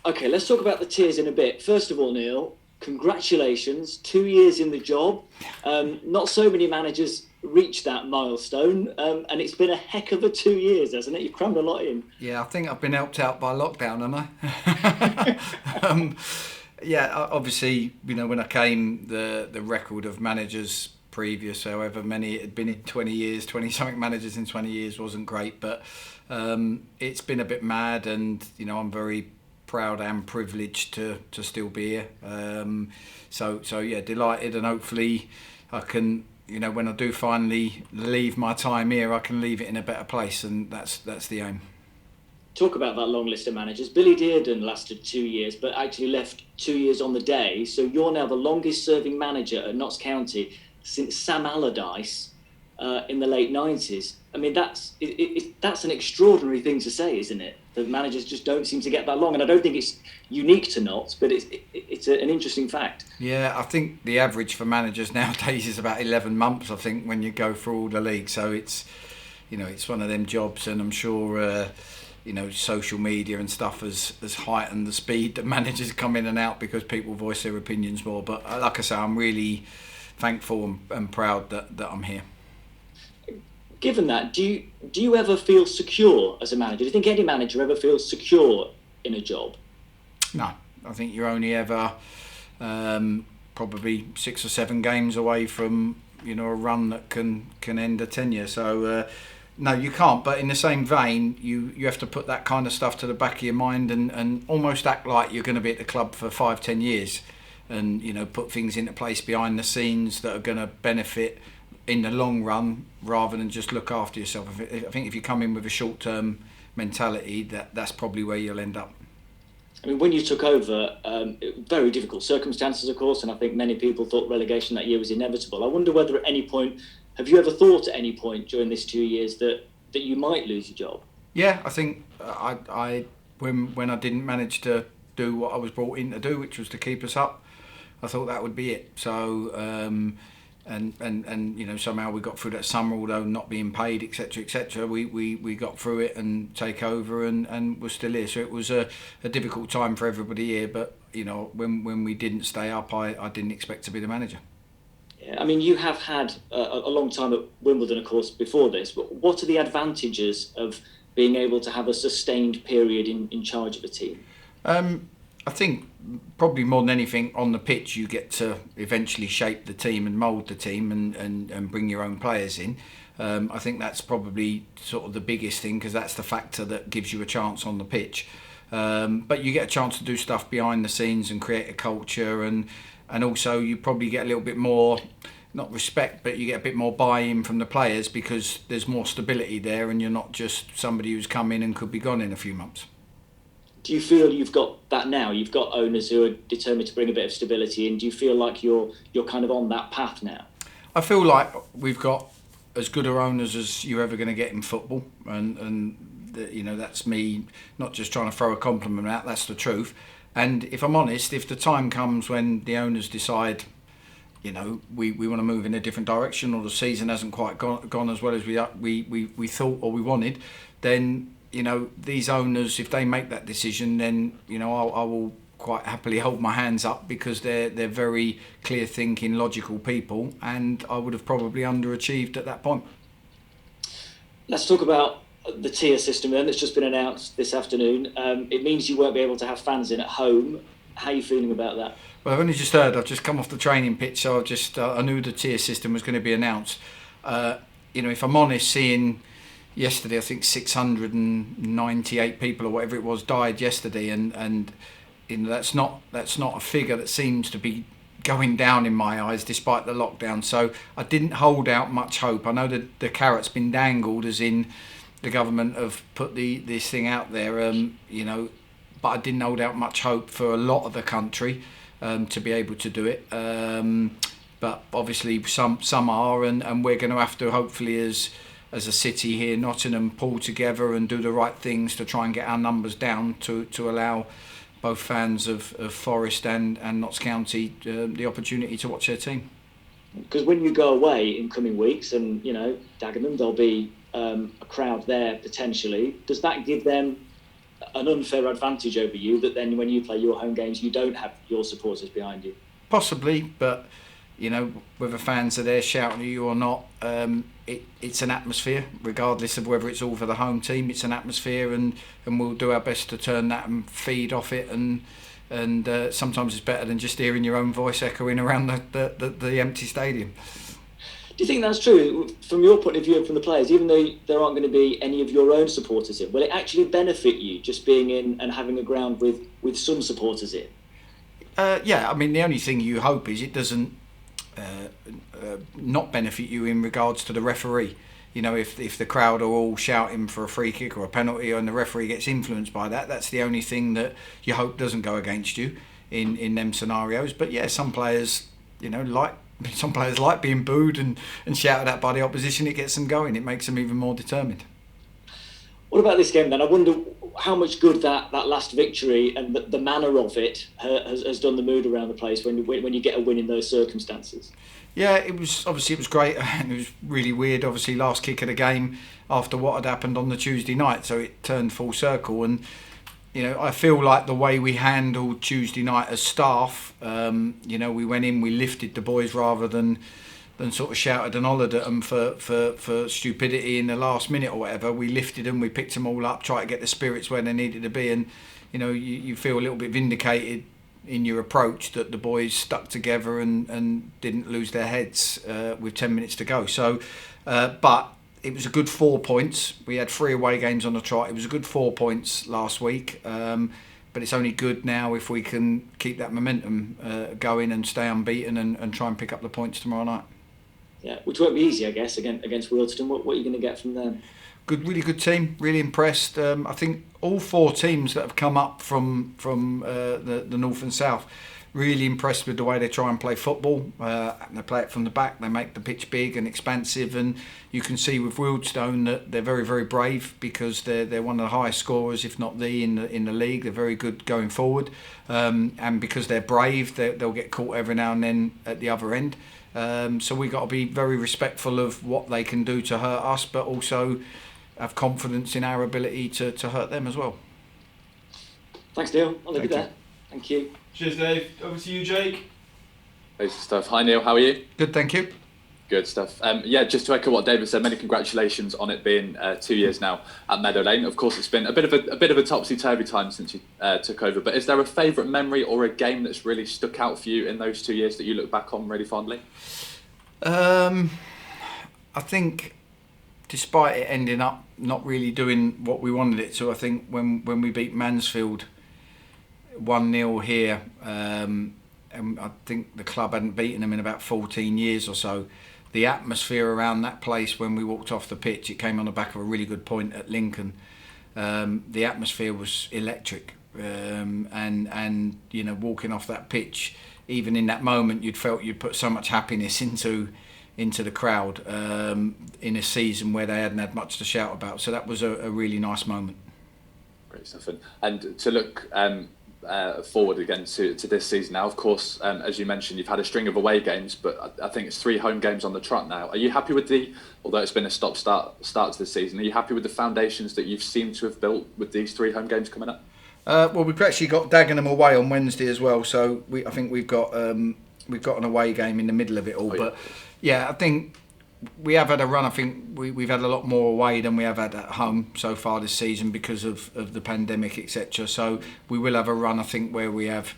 Okay, let's talk about the tiers in a bit. First of all, Neal, congratulations, 2 years in the job. Not so many managers reach that milestone, and it's been a heck of a 2 years, hasn't it? You've crammed a lot in. Yeah, I think I've been helped out by lockdown, haven't I? Yeah, obviously, when I came, the record of managers previous, however many it had been in 20 years, 20-something managers in 20 years wasn't great, but it's been a bit mad, and, I'm very proud and privileged to still be here. So yeah, delighted, and hopefully I can, when I do finally leave my time here, I can leave it in a better place, and that's the aim. Talk about that long list of managers. Billy Dearden lasted 2 years, but actually left 2 years on the day. So you're now the longest serving manager at Notts County since Sam Allardyce in the late 90s. I mean, that's an extraordinary thing to say, isn't it? That managers just don't seem to get that long. And I don't think it's unique to Notts, but it's an interesting fact. Yeah, I think the average for managers nowadays is about 11 months, I think, when you go through all the leagues. So it's one of them jobs, and I'm sure... social media and stuff has heightened the speed that managers come in and out because people voice their opinions more. But like I say, I'm really thankful and proud that I'm here. Given that, do you ever feel secure as a manager? Do you think any manager ever feels secure in a job? No, I think you're only ever probably 6 or 7 games away from a run that can end a tenure. So. No, you can't. But in the same vein, you have to put that kind of stuff to the back of your mind and almost act like you're going to be at the club for 5-10 years, and put things into place behind the scenes that are going to benefit in the long run rather than just look after yourself. I think if you come in with a short-term mentality, that's probably where you'll end up. I mean, when you took over, very difficult circumstances, of course, and I think many people thought relegation that year was inevitable. I wonder whether at any point, have you ever thought at any point during this 2 years that you might lose your job? Yeah, I think I when I didn't manage to do what I was brought in to do, which was to keep us up, I thought that would be it. So and somehow we got through that summer, although not being paid, etc. We got through it and take over and we're still here. So it was a difficult time for everybody here, but when we didn't stay up, I didn't expect to be the manager. Yeah, I mean, you have had a long time at Wimbledon, of course, before this, but what are the advantages of being able to have a sustained period in charge of a team? I think probably more than anything on the pitch, you get to eventually shape the team and mould the team and bring your own players in. I think that's probably sort of the biggest thing, because that's the factor that gives you a chance on the pitch. But you get a chance to do stuff behind the scenes and create a culture, and also you probably get a little bit more, not respect, but you get a bit more buy-in from the players because there's more stability there and you're not just somebody who's come in and could be gone in a few months. Do you feel you've got that now? You've got owners who are determined to bring a bit of stability in. Do you feel like you're kind of on that path now? I feel like we've got as good owners as you're ever going to get in football, and that's me not just trying to throw a compliment out, that's the truth. And if I'm honest, if the time comes when the owners decide, we want to move in a different direction, or the season hasn't quite gone as well as we thought or we wanted, then these owners, if they make that decision, then I will quite happily hold my hands up, because they're very clear thinking, logical people, and I would have probably underachieved at that point. Let's talk about the tier system then that's just been announced this afternoon. It means you won't be able to have fans in at home. How are you feeling about that? Well, I've only just heard. I've just come off the training pitch, so I knew the tier system was going to be announced. If I'm honest, seeing yesterday, I think 698 people or whatever it was died yesterday, and that's not a figure that seems to be going down in my eyes despite the lockdown. So I didn't hold out much hope. I know that the carrot's been dangled, as in the government have put this thing out there, but I didn't hold out much hope for a lot of the country to be able to do it. But obviously some are, and we're going to have to, hopefully, as a city here, Nottingham, pull together and do the right things to try and get our numbers down to allow both fans of Forest and Notts County the opportunity to watch their team. Because when you go away in coming weeks, and Dagenham, there'll be a crowd there potentially, does that give them an unfair advantage over you, that then when you play your home games, you don't have your supporters behind you? Possibly, but whether fans are there shouting at you or not, it's an atmosphere, regardless of whether it's all for the home team. It's an atmosphere, and we'll do our best to turn that and feed off it. And sometimes it's better than just hearing your own voice echoing around the empty stadium. Do you think that's true from your point of view and from the players? Even though there aren't going to be any of your own supporters in, will it actually benefit you just being in and having a ground with some supporters in? Yeah, I mean, the only thing you hope is it doesn't not benefit you in regards to the referee. If the crowd are all shouting for a free kick or a penalty and the referee gets influenced by that, that's the only thing that you hope doesn't go against you in them scenarios. But yeah, some players like being booed and shouted at by the opposition. It gets them going. It makes them even more determined. What about this game then? I wonder how much good that last victory and the manner of it has done the mood around the place when you get a win in those circumstances. Yeah, it was great, and it was really weird. Obviously, last kick of the game after what had happened on the Tuesday night, so it turned full circle. And I feel like the way we handled Tuesday night as staff, we went in, we lifted the boys rather than sort of shouted and hollered at them for stupidity in the last minute or whatever. We lifted them, we picked them all up, tried to get the spirits where they needed to be, and you feel a little bit vindicated in your approach that the boys stuck together and didn't lose their heads with 10 minutes to go. So, but it was a good 4 points. We had 3 away games on the trot. It was a good 4 points last week. But it's only good now if we can keep that momentum going and stay unbeaten and try and pick up the points tomorrow night. Yeah, which won't be easy, I guess, against Wealdstone. What are you going to get from them? Really good team. Really impressed. I think all 4 teams that have come up from the north and south, really impressed with the way they try and play football. They play it from the back. They make the pitch big and expansive, and you can see with Wealdstone that they're very, very brave because they're one of the highest scorers, if not in the league. They're very good going forward, and because they're brave, they'll get caught every now and then at the other end. So we got to be very respectful of what they can do to hurt us, but also have confidence in our ability to hurt them as well. Thanks, Neal. I'll leave it there. Thank you. Cheers, Dave. Over to you, Jake. Great stuff. Hi, Neal. How are you? Good, thank you. Good stuff. Just to echo what David said, many congratulations on it being 2 years now at Meadow Lane. Of course, it's been a bit of a topsy-turvy time since you took over. But is there a favourite memory or a game that's really stuck out for you in those 2 years that you look back on really fondly? I think, despite it ending up not really doing what we wanted it to, I think when we beat Mansfield 1-0 here, and I think the club hadn't beaten them in about 14 years or so. The atmosphere around that place when we walked off the pitch, it came on the back of a really good point at Lincoln. The atmosphere was electric, and walking off that pitch, even in that moment, you'd felt you'd put so much happiness into the crowd in a season where they hadn't had much to shout about. So that was a really nice moment. Great stuff. And to look forward again to this season now, of course, as you mentioned, you've had a string of away games, but I think it's 3 home games on the trot now. Are you happy with although it's been a stop-start to the season, are you happy with the foundations that you've seemed to have built with these 3 home games coming up? Well, we've actually got Dagenham away on Wednesday as well, so I think we've got an away game in the middle of it all. But yeah, I think we have had a run. I think we've had a lot more away than we have had at home so far this season because of the pandemic, etc. So we will have a run, I think, where we have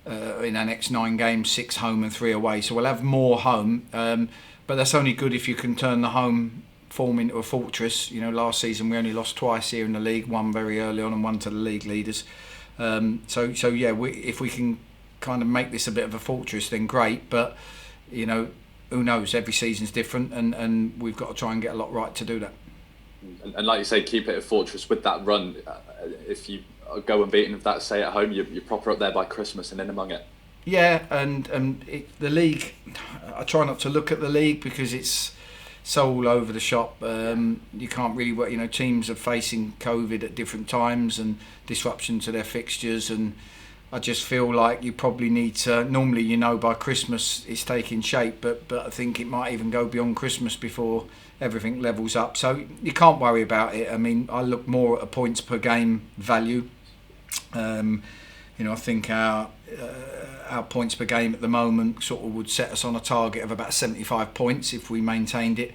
in our next 9 games, 6 home and 3 away. So we'll have more home, but that's only good if you can turn the home form into a fortress. Last season we only lost twice here in the league, one very early on and one to the league leaders. So yeah, if we can kind of make this a bit of a fortress, then great. But who knows? Every season's different, and we've got to try and get a lot right to do that. And like you say, keep it a fortress with that run. If you go unbeaten with that, say at home, you're proper up there by Christmas and in among it. Yeah, and the league, I try not to look at the league because it's so all over the shop. You can't really work. Teams are facing COVID at different times and disruption to their fixtures, and I just feel like you probably need to, normally by Christmas it's taking shape, but I think it might even go beyond Christmas before everything levels up. So you can't worry about it. I mean, I look more at a points per game value I think our points per game at the moment sort of would set us on a target of about 75 points if we maintained it,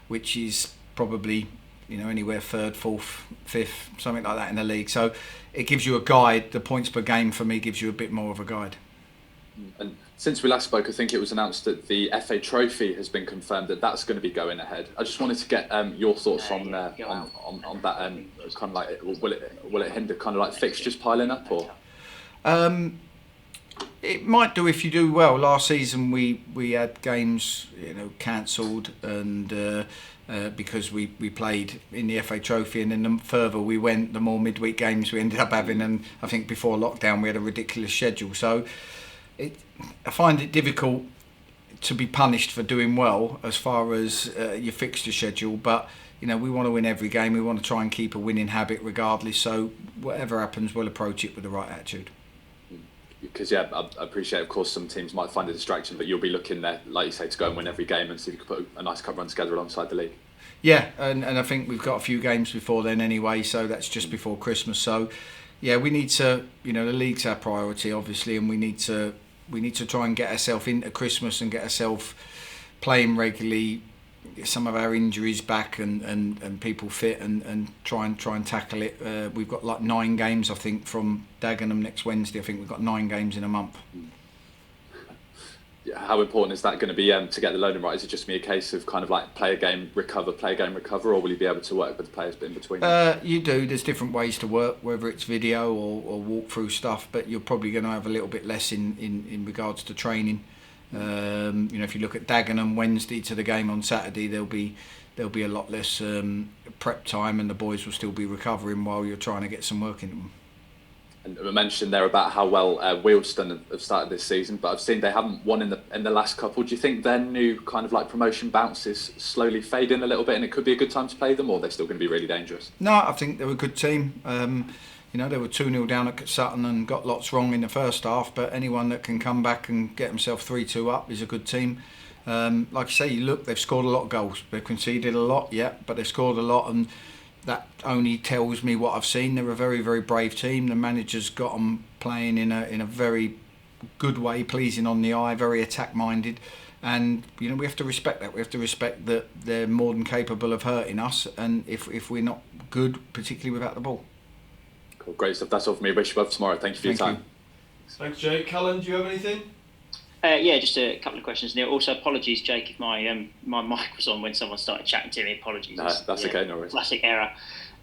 which is probably anywhere third, fourth, fifth, something like that in the league. So it gives you a guide. The points per game for me gives you a bit more of a guide. And since we last spoke, I think it was announced that the FA Trophy has been confirmed that that's going to be going ahead. I just wanted to get your thoughts on that. Kind of like, will it hinder kind of like fixtures piling up, or? It might do if you do well. Last season we had games cancelled and because we played in the FA Trophy, and then the further we went, the more midweek games we ended up having. And I think before lockdown we had a ridiculous schedule. So I find it difficult to be punished for doing well as far as your fixture schedule, but we want to win every game. We want to try and keep a winning habit regardless. So whatever happens, we'll approach it with the right attitude. Because I appreciate, of course, some teams might find a distraction, but you'll be looking there, like you say, to go and win every game and see if you can put a nice cup run together alongside the league. Yeah, and I think we've got a few games before then anyway, so that's just before Christmas. So yeah, we need to, the league's our priority obviously, and we need to try and get ourselves into Christmas and get ourselves playing regularly, get some of our injuries back and people fit and try and tackle it. We've got like 9 games I think from Dagenham next Wednesday. I think we've got 9 games in a month. How important is that going to be to get the loading right? Is it just me a case of kind of like play a game, recover, or will you be able to work with the players in between? You do. There's different ways to work, whether it's video or walk through stuff, but you're probably going to have a little bit less in regards to training. If you look at Dagenham Wednesday to the game on Saturday, there'll be a lot less prep time, and the boys will still be recovering while you're trying to get some work into them. And I mentioned there about how well Wealdstone have started this season, but I've seen they haven't won in the last couple. Do you think their new kind of like promotion bounce is slowly fading a little bit, and it could be a good time to play them, or they're still going to be really dangerous? No, I think they're a good team. They were 2-0 down at Sutton and got lots wrong in the first half, but anyone that can come back and get himself 3-2 up is a good team. Like I say, they've scored a lot of goals. They've conceded a lot, yeah, but they've scored a lot, and that only tells me what I've seen. They're a very, very brave team. The manager's got them playing in a very good way, pleasing on the eye, very attack-minded. And we have to respect that. We have to respect that they're more than capable of hurting us, and if we're not good, particularly without the ball. Cool, great stuff. That's all for me. Wish you well tomorrow. Thank you for your time. Thanks, Jake. Callum, do you have anything? Just a couple of questions, Neil. Also, apologies, Jake, if my mic was on when someone started chatting to me. Apologies. No, that's okay. No worries. Classic error.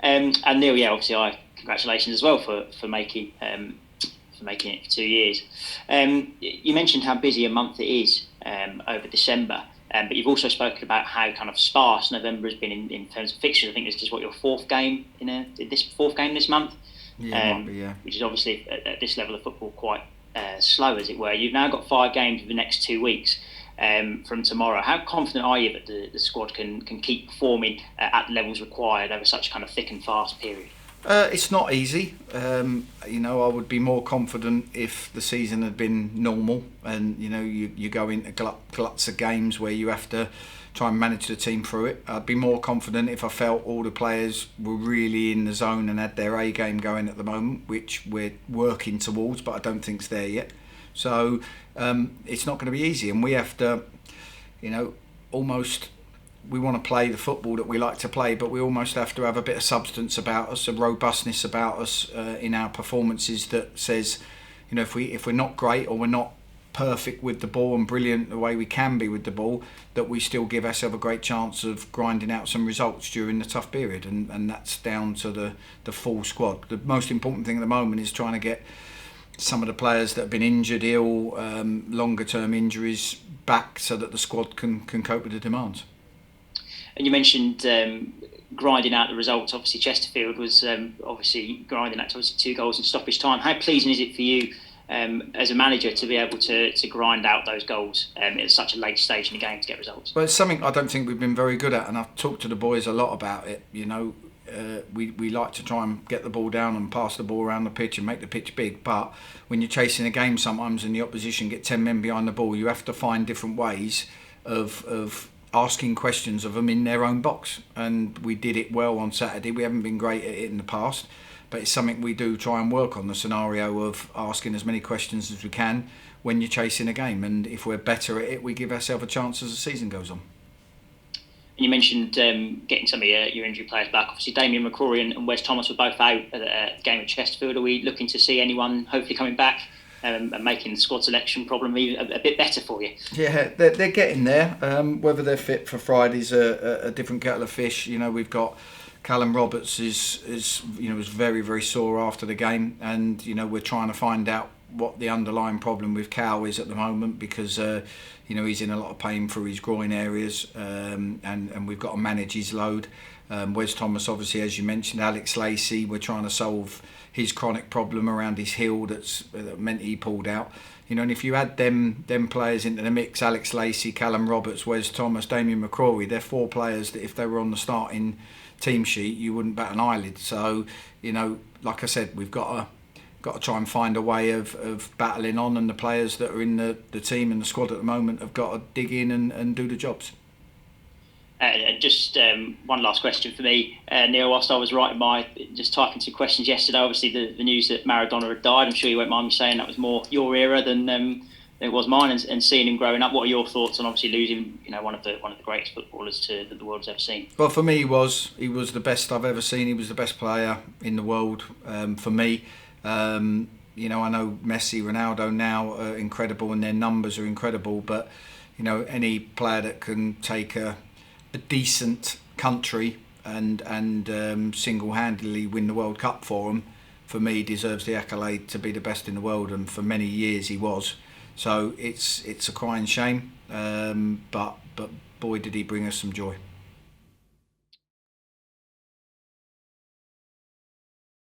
And Neil, obviously, congratulations as well for making it for 2 years. You mentioned how busy a month it is over December, but you've also spoken about how kind of sparse November has been in terms of fixtures. I think this is your 4th game this month. Yeah, might be, yeah. Which is obviously at this level of football quite slow, as it were. You've now got 5 games for the next 2 weeks from tomorrow. How confident are you that the squad can keep performing at the levels required over such a kind of thick and fast period? It's not easy. I would be more confident if the season had been normal, and you go into gluts of games where you have to try and manage the team through it. I'd be more confident if I felt all the players were really in the zone and had their A game going at the moment, which we're working towards, but I don't think it's there yet. So it's not going to be easy, and we have to, we want to play the football that we like to play, but we almost have to have a bit of substance about us, a robustness about us in our performances that says, if we're not great or we're not perfect with the ball and brilliant the way we can be with the ball, that we still give ourselves a great chance of grinding out some results during the tough period, and that's down to the full squad. The most important thing at the moment is trying to get some of the players that have been injured, ill, longer term injuries back so that the squad can cope with the demands. And you mentioned grinding out the results. Obviously Chesterfield was obviously grinding out to 2 goals in stoppage time. How pleasing is it for you as a manager to be able to grind out those goals at such a late stage in the game to get results? Well, it's something I don't think we've been very good at, and I've talked to the boys a lot about it. We like to try and get the ball down and pass the ball around the pitch and make the pitch big, but when you're chasing a game sometimes and the opposition get 10 men behind the ball, you have to find different ways of asking questions of them in their own box, and we did it well on Saturday. We haven't been great at it in the past, but but it's something we do try and work on, the scenario of asking as many questions as we can when you're chasing a game, and if we're better at it, we give ourselves a chance as the season goes on. And you mentioned getting some of your injury players back. Obviously, Damien McCrory and Wes Thomas were both out at the game at Chesterfield. Are we looking to see anyone hopefully coming back and making the squad selection problem even a bit better for you? Yeah, they're getting there. Whether they're fit for Friday's a different kettle of fish. We've got Callum Roberts was very, very sore after the game, and we're trying to find out what the underlying problem with Cal is at the moment, because he's in a lot of pain through his groin areas, and we've got to manage his load. Wes Thomas, obviously, as you mentioned, Alex Lacey, we're trying to solve his chronic problem around his heel that meant he pulled out. And if you add them players into the mix, Alex Lacey, Callum Roberts, Wes Thomas, Damien McCrory, they're 4 players that if they were on the starting team sheet, you wouldn't bat an eyelid. So, like I said, we've got to try and find a way of battling on, and the players that are in the team and the squad at the moment have got to dig in and do the jobs. Just one last question for me, Neal. Whilst I was just typing some questions yesterday, obviously the news that Maradona had died, I'm sure you won't mind me saying that was more your era than it was mine, and seeing him growing up. What are your thoughts on obviously losing one of the greatest footballers that the world's ever seen? Well, for me, he was the best I've ever seen. He was the best player in the world for me. I know Messi, Ronaldo now are incredible, and their numbers are incredible, but any player that can take a decent country and single-handedly win the World Cup for them, for me, deserves the accolade to be the best in the world, and for many years he was. So it's a crying shame, but boy did he bring us some joy.